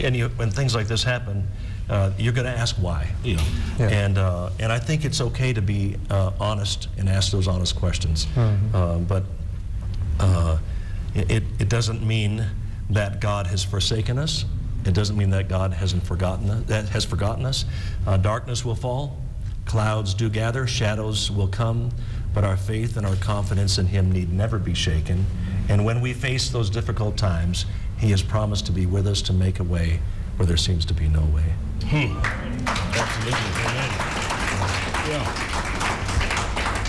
And when things like this happen, you're going to ask why. Yeah. And I think it's okay to be honest and ask those honest questions. But it doesn't mean that God has forsaken us. It doesn't mean that God has forgotten us. Darkness will fall, clouds do gather, shadows will come, but our faith and our confidence in Him need never be shaken. And when we face those difficult times, He has promised to be with us to make a way where there seems to be no way. Absolutely. Amen. Yeah.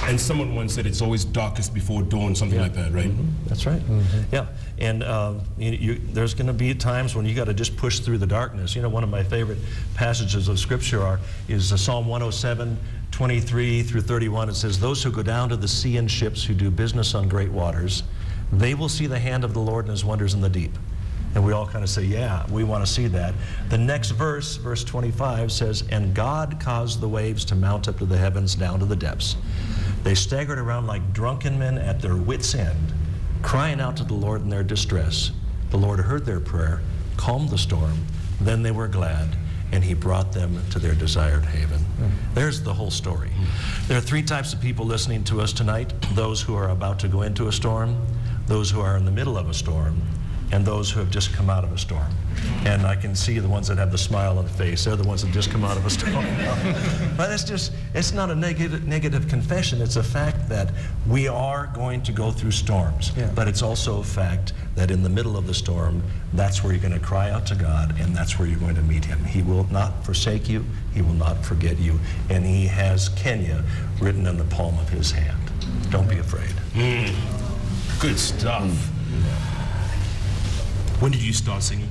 And someone once said it's always darkest before dawn, something like that, right? That's right. Yeah. And there's going to be times when you got to just push through the darkness. You know, one of my favorite passages of Scripture is Psalm 107, 23 through 31. It says, "Those who go down to the sea in ships, who do business on great waters, they will see the hand of the Lord and His wonders in the deep." And we all kind of say, yeah, we want to see that. The next verse, verse 25, says, "And God caused the waves to mount up to the heavens, down to the depths. They staggered around like drunken men at their wits' end, crying out to the Lord in their distress. The Lord heard their prayer, calmed the storm. Then they were glad, and He brought them to their desired haven." There's the whole story. There are three types of people listening to us tonight: those who are about to go into a storm, those who are in the middle of a storm, and those who have just come out of a storm. And I can see the ones that have the smile on the face. They're the ones that just come out of a storm. But it's not a negative confession. It's a fact that we are going to go through storms. But it's also a fact that in the middle of the storm, that's where you're going to cry out to God, and that's where you're going to meet Him. He will not forsake you. He will not forget you. And He has Kenya written in the palm of His hand. Don't be afraid. Good stuff. When did you start singing?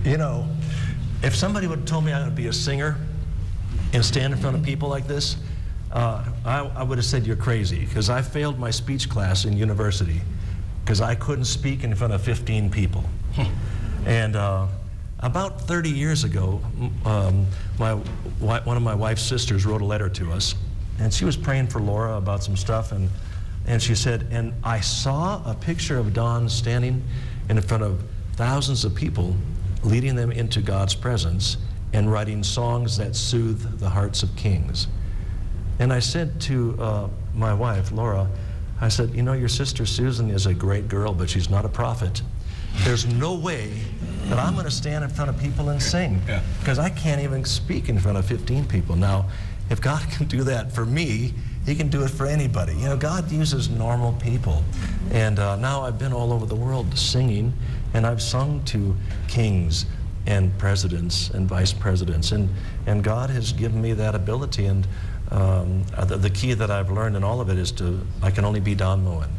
You know, if somebody would have told me I would be a singer and stand in front of people like this, I would have said you're crazy, because I failed my speech class in university because I couldn't speak in front of 15 people. And about 30 years ago, one of my wife's sisters wrote a letter to us, and she was praying for Laura about some stuff, and she said, "And I saw a picture of Don standing in front of thousands of people, leading them into God's presence and writing songs that soothe the hearts of kings." And I said to my wife, Laura, I said, "You know, your sister Susan is a great girl, but she's not a prophet. There's no way that I'm going to stand in front of people and sing, because I can't even speak in front of 15 people." Now, if God can do that for me, He can do it for anybody. You know, God uses normal people. And now I've been all over the world singing, and I've sung to kings and presidents and vice presidents. And God has given me that ability. And the key that I've learned in all of it is I can only be Don Moen.